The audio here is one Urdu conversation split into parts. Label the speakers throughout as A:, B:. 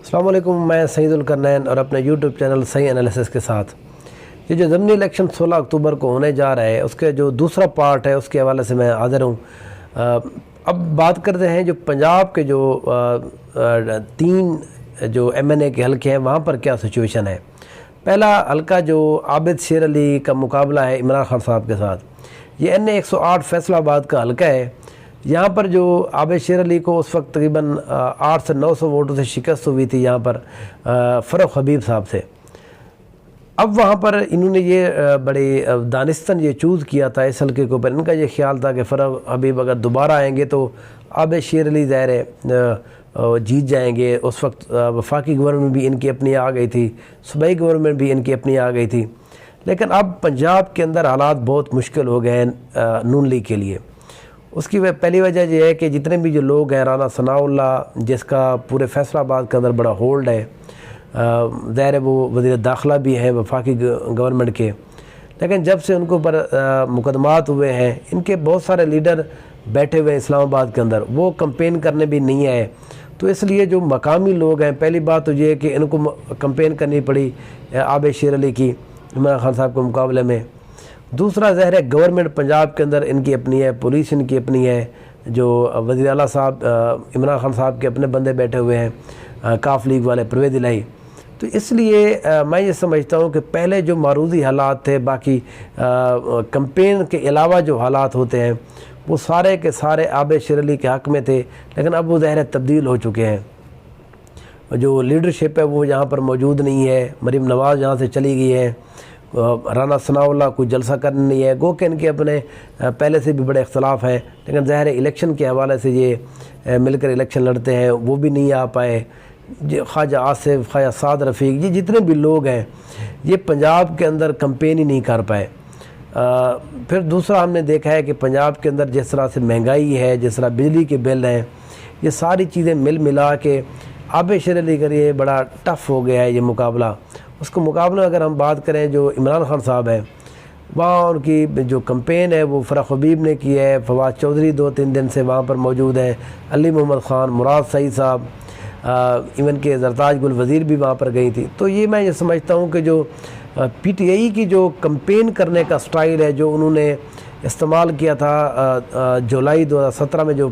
A: السلام علیکم، میں سعید القرنین اور اپنے یوٹیوب چینل صحیح انالیسس کے ساتھ یہ جو ضمنی الیکشن 16 اکتوبر کو ہونے جا رہا ہے اس کے جو دوسرا پارٹ ہے اس کے حوالے سے میں حاضر ہوں۔ اب بات کرتے ہیں جو پنجاب کے جو 3 جو MNA کے حلقے ہیں وہاں پر کیا سچویشن ہے۔ پہلا حلقہ جو عابد شیر علی کا مقابلہ ہے عمران خان صاحب کے ساتھ، یہ NA 108 فیصل آباد کا حلقہ ہے۔ یہاں پر جو عابد شیر علی کو اس وقت تقریباً 800 سے 900 ووٹوں سے شکست ہوئی تھی یہاں پر فروخ حبیب صاحب سے۔ اب وہاں پر انہوں نے یہ بڑے دانستاً یہ چوز کیا تھا اس حلقے کے اوپر، ان کا یہ خیال تھا کہ فروخ حبیب اگر دوبارہ آئیں گے تو عابد شیر علی ظاہر ہے جیت جائیں گے۔ اس وقت وفاقی گورنمنٹ بھی ان کی اپنی آ گئی تھی، صوبائی گورنمنٹ بھی ان کی اپنی آ گئی تھی، لیکن اب پنجاب کے اندر حالات بہت مشکل ہو گئے ہیں نون لیگ کے لیے۔ اس کی پہلی وجہ یہ ہے کہ جتنے بھی جو لوگ ہیں، رانا ثناء اللہ جس کا پورے فیصل آباد کے اندر بڑا ہولڈ ہے، ظاہر ہے وہ وزیر داخلہ بھی ہیں وفاقی گورنمنٹ کے، لیکن جب سے ان کے اوپر مقدمات ہوئے ہیں ان کے بہت سارے لیڈر بیٹھے ہوئے ہیں اسلام آباد کے اندر، وہ کمپین کرنے بھی نہیں آئے۔ تو اس لیے جو مقامی لوگ ہیں، پہلی بات تو یہ ہے کہ ان کو کمپین کرنی پڑی عابد شیر علی کی عمران خان صاحب کے مقابلے میں۔ دوسرا ظاہر ہے گورنمنٹ پنجاب کے اندر ان کی اپنی ہے، پولیس ان کی اپنی ہے، جو وزیر اعلیٰ صاحب عمران خان صاحب کے اپنے بندے بیٹھے ہوئے ہیں کاف لیگ والے پرویز الہی۔ تو اس لیے میں یہ سمجھتا ہوں کہ پہلے جو معروضی حالات تھے، باقی کمپین کے علاوہ جو حالات ہوتے ہیں وہ سارے کے سارے عابد شیر علی کے حق میں تھے، لیکن اب وہ ظاہر ہے تبدیل ہو چکے ہیں۔ جو لیڈرشپ ہے وہ یہاں پر موجود نہیں ہے، مریم نواز یہاں سے چلی گئی ہے، رانا ثناء اللہ کوئی جلسہ کرنے نہیں ہے، گو کہ ان کے اپنے پہلے سے بھی بڑے اختلاف ہیں، لیکن ظاہر الیکشن کے حوالے سے یہ مل کر الیکشن لڑتے ہیں، وہ بھی نہیں آ پائے۔ خواجہ آصف، خواجہ سعد رفیق، یہ جتنے بھی لوگ ہیں یہ پنجاب کے اندر کمپین ہی نہیں کر پائے۔ پھر دوسرا ہم نے دیکھا ہے کہ پنجاب کے اندر جس طرح سے مہنگائی ہے، جس طرح بجلی کے بل ہیں، یہ ساری چیزیں ملا کے عابد شیر علی کے لیے بڑا ٹف ہو گیا ہے یہ مقابلہ۔ اس کو مقابلہ اگر ہم بات کریں جو عمران خان صاحب ہیں، وہاں ان کی جو کمپین ہے وہ فروخ حبیب نے کی ہے، فواد چودھری 2-3 دن سے وہاں پر موجود ہیں، علی محمد خان، مراد سعید صاحب، ایون کہ زرتاج گل وزیر بھی وہاں پر گئی تھی۔ تو یہ میں یہ سمجھتا ہوں کہ جو PTI کی جو کمپین کرنے کا سٹائل ہے جو انہوں نے استعمال کیا تھا جولائی 2017 میں جو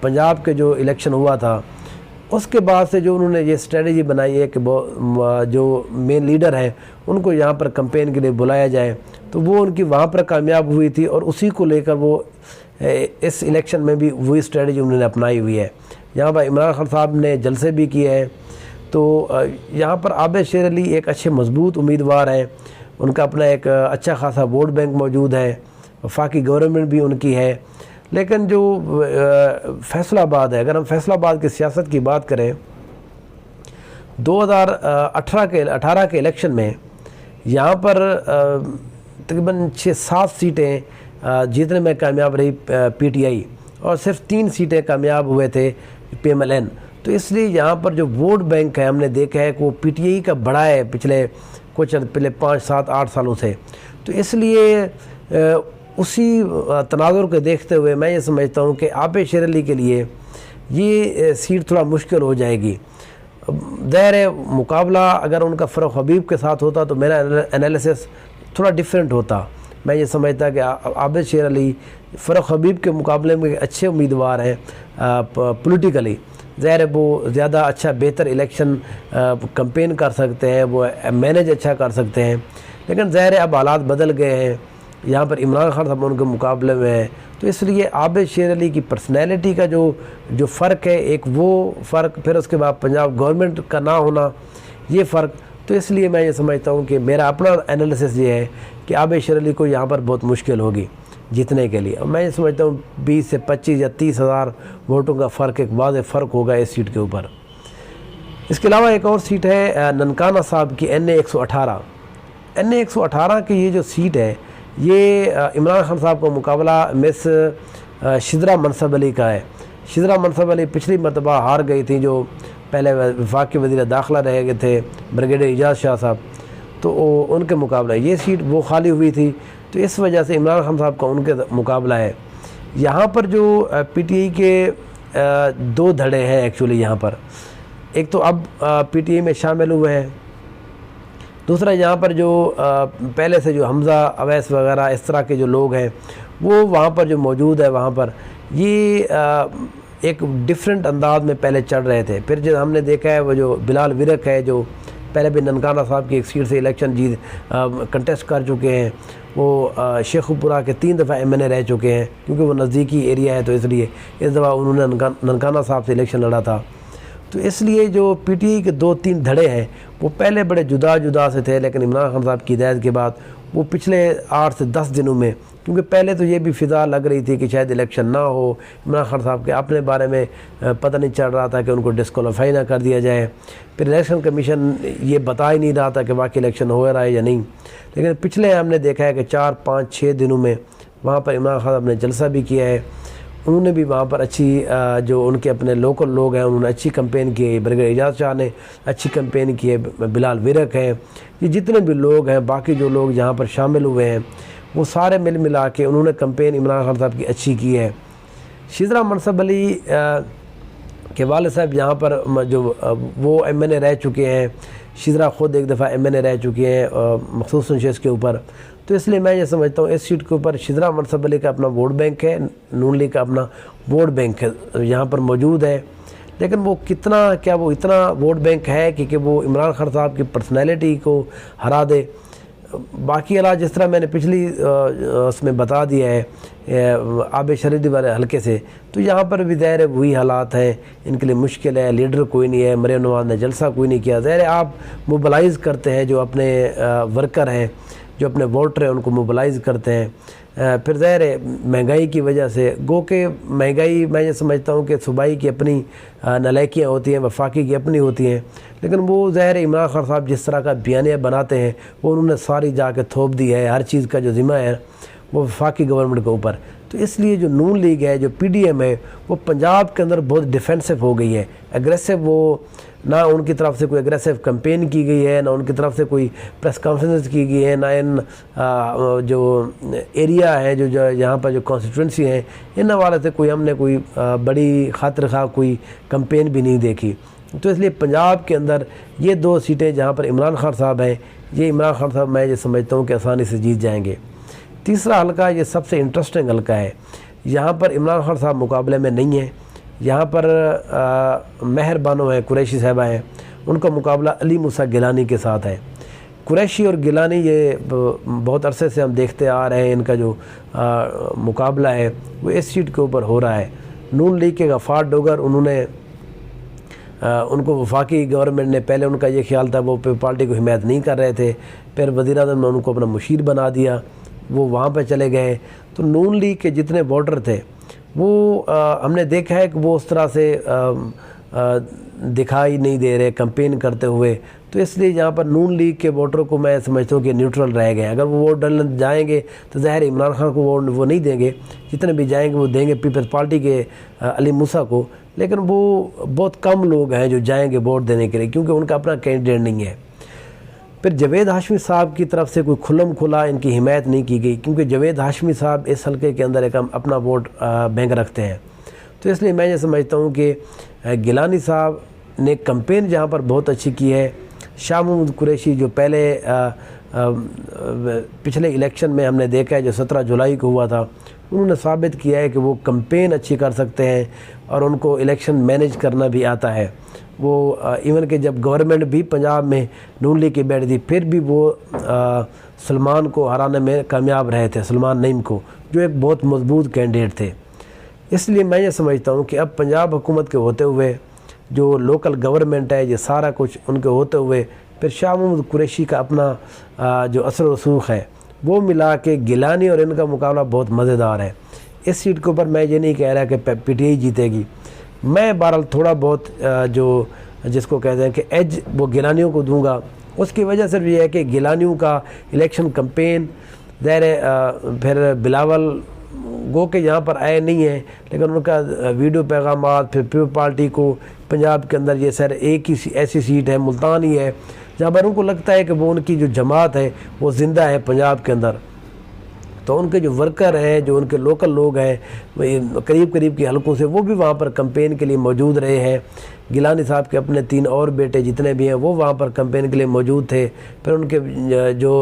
A: پنجاب کے جو الیکشن ہوا تھا، اس کے بعد سے جو انہوں نے یہ اسٹریٹجی بنائی ہے کہ جو مین لیڈر ہیں ان کو یہاں پر کمپین کے لیے بلایا جائے، تو وہ ان کی وہاں پر کامیاب ہوئی تھی، اور اسی کو لے کر وہ اس الیکشن میں بھی وہی اسٹریٹجی انہوں نے اپنائی ہوئی ہے۔ یہاں پر عمران خان صاحب نے جلسے بھی کیے ہیں، تو یہاں پر عابد شیر علی ایک اچھے مضبوط امیدوار ہیں، ان کا اپنا ایک اچھا خاصا ووٹ بینک موجود ہے، وفاقی گورنمنٹ بھی ان کی ہے۔ لیکن جو فیصل آباد ہے، اگر ہم فیصل آباد کی سیاست کی بات کریں، 2018 کے الیکشن میں یہاں پر تقریباً 6-7 سیٹیں جیتنے میں کامیاب رہی PTI، اور صرف 3 سیٹیں کامیاب ہوئے تھے PMLN۔ تو اس لیے یہاں پر جو ووٹ بینک ہے ہم نے دیکھا ہے کہ وہ PTI کا بڑا ہے پچھلے 5-7-8 سالوں سے۔ تو اس لیے اسی تناظر کو دیکھتے ہوئے میں یہ سمجھتا ہوں کہ عابد شیر علی کے لیے یہ سیٹ تھوڑا مشکل ہو جائے گی۔ ظاہر ہے مقابلہ اگر ان کا فروخ حبیب کے ساتھ ہوتا تو میرا انالیسس تھوڑا ڈیفرنٹ ہوتا۔ میں یہ سمجھتا کہ عابد شیر علی فروخ حبیب کے مقابلے میں اچھے امیدوار ہیں پولیٹیکلی، ظاہر ہے وہ زیادہ اچھا بہتر الیکشن کمپین کر سکتے ہیں، وہ مینیج اچھا کر سکتے ہیں، لیکن ظاہر ہے اب حالات بدل گئے ہیں، یہاں پر عمران خان صاحب ان کے مقابلے میں ہیں۔ تو اس لیے عابد شیر علی کی پرسنالٹی کا جو فرق ہے، ایک وہ فرق، پھر اس کے بعد پنجاب گورنمنٹ کا نہ ہونا، یہ فرق۔ تو اس لیے میں یہ سمجھتا ہوں کہ میرا اپنا انالیسس یہ ہے کہ عابد شیر علی کو یہاں پر بہت مشکل ہوگی جیتنے کے لیے، اور میں یہ سمجھتا ہوں 20 سے 25 یا 30 ہزار ووٹوں کا فرق، ایک واضح فرق ہوگا اس سیٹ کے اوپر۔ اس کے علاوہ ایک اور سیٹ ہے ننکانہ صاحب کی NA 118۔ NA 118 کی یہ جو سیٹ ہے یہ عمران خان صاحب کا مقابلہ مس شدرا منصب علی کا ہے۔ شدرا منصب علی پچھلی مرتبہ ہار گئی تھی، جو پہلے وفاق کے وزیر داخلہ رہے گئے تھے بریگیڈیئر اعجاز شاہ صاحب، تو ان کے مقابلہ یہ سیٹ وہ خالی ہوئی تھی، تو اس وجہ سے عمران خان صاحب کا ان کے مقابلہ ہے۔ یہاں پر جو PTI کے 2 دھڑے ہیں ایکچولی یہاں پر۔ ایک تو اب پی ٹی آئی میں شامل ہوئے ہیں، دوسرا یہاں پر جو پہلے سے جو حمزہ اویس وغیرہ اس طرح کے جو لوگ ہیں وہ وہاں پر جو موجود ہے، وہاں پر یہ ایک ڈیفرنٹ انداز میں پہلے چڑھ رہے تھے. پھر جو ہم نے دیکھا ہے وہ جو بلال ورق ہے، جو پہلے بھی ننکانہ صاحب کی ایک سیٹ سے الیکشن کنٹیسٹ کر چکے ہیں، وہ شیخ پورہ کے 3 دفعہ ایم این اے رہ چکے ہیں، کیونکہ وہ نزدیکی ایریا ہے تو اس لیے اس دفعہ انہوں نے ننکانہ صاحب سے الیکشن لڑا تھا. تو اس لیے جو پی ٹی آئی کے 2-3 دھڑے ہیں وہ پہلے بڑے جدا سے تھے، لیکن عمران خان صاحب کی ہدایت کے بعد وہ پچھلے 8 سے 10 دنوں میں، کیونکہ پہلے تو یہ بھی فضا لگ رہی تھی کہ شاید الیکشن نہ ہو، عمران خان صاحب کے اپنے بارے میں پتہ نہیں چل رہا تھا کہ ان کو ڈسکوالیفائی نہ کر دیا جائے. پھر الیکشن کمیشن یہ بتا ہی نہیں رہا تھا کہ واقعی الیکشن ہو رہا ہے یا نہیں. لیکن پچھلے ہم نے دیکھا ہے کہ 4-5-6 دنوں میں وہاں پر عمران خان صاحب نے جلسہ بھی کیا ہے، انہوں نے بھی وہاں پر اچھی جو ان کے اپنے لوکل لوگ ہیں انہوں نے اچھی کمپین کی ہے. برگیڈیئر اعجاز شاہ نے اچھی کمپین کی ہے، بلال ورق ہیں، یہ جتنے بھی لوگ ہیں، باقی جو لوگ جہاں پر شامل ہوئے ہیں وہ سارے ملا کے انہوں نے کمپین عمران خان صاحب کی اچھی کی ہے. شیزرہ منصب علی کے والد صاحب یہاں پر جو وہ ایم این اے رہ چکے ہیں، شیزرہ خود ایک دفعہ ایم این اے رہ چکے ہیں مخصوص نشست کے اوپر، تو اس لیے میں یہ سمجھتا ہوں اس سیٹ کے اوپر شیزرہ منصب علی کا اپنا ووٹ بینک ہے، نون لیگ کا اپنا ووٹ بینک ہے یہاں پر موجود ہے. لیکن وہ کیا وہ اتنا ووٹ بینک ہے کہ وہ عمران خان صاحب کی پرسنالٹی کو ہرا دے؟ باقی علاوہ جس طرح میں نے پچھلی اس میں بتا دیا ہے آب شریدی والے حلقے سے، تو یہاں پر بھی ظاہر ہے وہی حالات ہیں، ان کے لیے مشکل ہے، لیڈر کوئی نہیں ہے، مریم نواز نے جلسہ کوئی نہیں کیا. ظاہر ہے آپ موبلائز کرتے ہیں جو اپنے ورکر ہیں، جو اپنے ووٹر ہیں، ان کو موبلائز کرتے ہیں. پھر ظاہر ہے مہنگائی کی وجہ سے، گو کہ مہنگائی میں یہ سمجھتا ہوں کہ صوبائی کی اپنی نالائکیاں ہوتی ہیں، وفاقی کی اپنی ہوتی ہیں، لیکن وہ ظاہر ہے عمران خان صاحب جس طرح کا بیانیہ بناتے ہیں وہ انہوں نے ساری جا کے تھوپ دی ہے. ہر چیز کا جو ذمہ ہے وہ وفاقی گورنمنٹ کے اوپر. تو اس لیے جو نون لیگ ہے، جو پی ڈی ایم ہے، وہ پنجاب کے اندر بہت ڈیفینسو ہو گئی ہے، ایگریسو. وہ نہ ان کی طرف سے کوئی ایگریسو کمپین کی گئی ہے، نہ ان کی طرف سے کوئی پریس کانفرنس کی گئی ہے، نہ ان جو ایریا ہے جو یہاں پر جو کانسٹیٹوئنسی ہیں ان حوالے سے کوئی ہم نے کوئی بڑی خاطر خواہ کوئی کمپین بھی نہیں دیکھی. تو اس لیے پنجاب کے اندر یہ 2 سیٹیں جہاں پر عمران خان صاحب ہیں، یہ عمران خان صاحب میں یہ سمجھتا ہوں کہ آسانی سے جیت جائیں گے. تیسرا حلقہ یہ سب سے انٹرسٹنگ حلقہ ہے، یہاں پر عمران خان صاحب مقابلے میں نہیں ہیں. یہاں پر مہر بانو ہیں، قریشی صاحبہ ہیں، ان کا مقابلہ علی موسیٰ گیلانی کے ساتھ ہے. قریشی اور گیلانی یہ بہت عرصے سے ہم دیکھتے آ رہے ہیں، ان کا جو مقابلہ ہے وہ اس سیٹ کے اوپر ہو رہا ہے. نون لیگ کے غفار ڈوگر، انہوں نے ان کو وفاقی گورنمنٹ نے پہلے ان کا یہ خیال تھا وہ پارٹی کو حمایت نہیں کر رہے تھے، پھر وزیر اعظم نے ان کو اپنا مشیر بنا دیا، وہ وہاں پہ چلے گئے. تو نون لیگ کے جتنے ووٹر تھے وہ ہم نے دیکھا ہے کہ وہ اس طرح سے دکھائی نہیں دے رہے کمپین کرتے ہوئے. تو اس لیے یہاں پر نون لیگ کے ووٹروں کو میں سمجھتا ہوں کہ نیوٹرل رہ گئے. اگر وہ ووٹ ڈالنے جائیں گے تو ظاہر عمران خان کو وہ نہیں دیں گے، جتنے بھی جائیں گے وہ دیں گے پیپلز پارٹی کے علی موسیٰ کو. لیکن وہ بہت کم لوگ ہیں جو جائیں گے ووٹ دینے کے لیے، کیونکہ ان کا اپنا کینڈیڈیٹ نہیں ہے. پھر جاوید ہاشمی صاحب کی طرف سے کوئی کھلا ان کی حمایت نہیں کی گئی، کیونکہ جاوید ہاشمی صاحب اس حلقے کے اندر ایک اپنا ووٹ بینک رکھتے ہیں. تو اس لیے میں یہ سمجھتا ہوں کہ گیلانی صاحب نے کمپین جہاں پر بہت اچھی کی ہے. شاہ محمود قریشی جو پہلے پچھلے الیکشن میں ہم نے دیکھا ہے جو 17 جولائی کو ہوا تھا، انہوں نے ثابت کیا ہے کہ وہ کمپین اچھی کر سکتے ہیں اور ان کو الیکشن مینیج کرنا بھی آتا ہے. وہ ایون کہ جب گورنمنٹ بھی پنجاب میں نون لیگ کی بیٹھی تھی پھر بھی وہ سلمان کو ہرانے میں کامیاب رہے تھے، سلمان نعیم کو، جو ایک بہت مضبوط کینڈیڈیٹ تھے. اس لیے میں یہ سمجھتا ہوں کہ اب پنجاب حکومت کے ہوتے ہوئے جو لوکل گورنمنٹ ہے یہ سارا کچھ ان کے ہوتے ہوئے پھر شاہ محمود قریشی کا اپنا جو اثر و رسوخ ہے وہ ملا کے گیلانی اور ان کا مقابلہ بہت مزیدار ہے. اس سیٹ کے اوپر میں یہ نہیں کہہ رہا کہ پی ٹی آئی جیتے گی، میں بہرحال تھوڑا بہت جو جس کو کہتے ہیں کہ ایج وہ گیلانیوں کو دوں گا. اس کی وجہ صرف یہ ہے کہ گیلانیوں کا الیکشن کمپین ظاہر پھر بلاول گو کہ یہاں پر آئے نہیں ہیں، لیکن ان کا ویڈیو پیغامات پھر پیپل پارٹی کو پنجاب کے اندر یہ سر ایک ہی ایسی سیٹ ہے ملتان ہی ہے جہاں پر ان کو لگتا ہے کہ وہ ان کی جو جماعت ہے وہ زندہ ہے پنجاب کے اندر. تو ان کے جو ورکر ہیں، جو ان کے لوکل لوگ ہیں قریب کے حلقوں سے، وہ بھی وہاں پر کمپین کے لیے موجود رہے ہیں۔ گیلانی صاحب کے اپنے 3 اور بیٹے جتنے بھی ہیں وہ وہاں پر کمپین کے لیے موجود تھے۔ پھر ان کے جو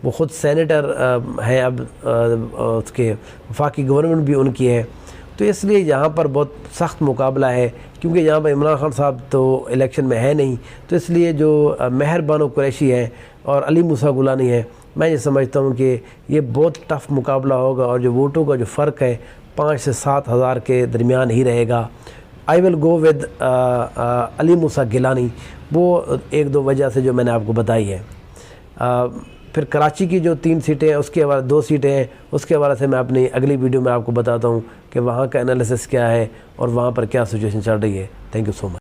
A: وہ خود سینیٹر ہیں، اب اس کے وفاقی گورنمنٹ بھی ان کی ہے، تو اس لیے یہاں پر بہت سخت مقابلہ ہے، کیونکہ یہاں پر عمران خان صاحب تو الیکشن میں ہے نہیں، تو اس لیے جو مہر بانو قریشی ہیں اور علی موسیٰ گولانی ہیں، میں یہ سمجھتا ہوں کہ یہ بہت ٹف مقابلہ ہوگا، اور جو ووٹوں کا جو فرق ہے 5 سے 7 ہزار کے درمیان ہی رہے گا۔ آئی ول گو ود علی موسیٰ گیلانی، وہ 1-2 وجہ سے جو میں نے آپ کو بتائی ہے۔ پھر کراچی کی جو 3 سیٹیں ہیں، اس کے حوالے 2 سیٹیں ہیں، اس کے حوالے سے میں اپنی اگلی ویڈیو میں آپ کو بتاتا ہوں کہ وہاں کا انالیسس کیا ہے اور وہاں پر کیا سچویشن چل رہی ہے۔ Thank you so much.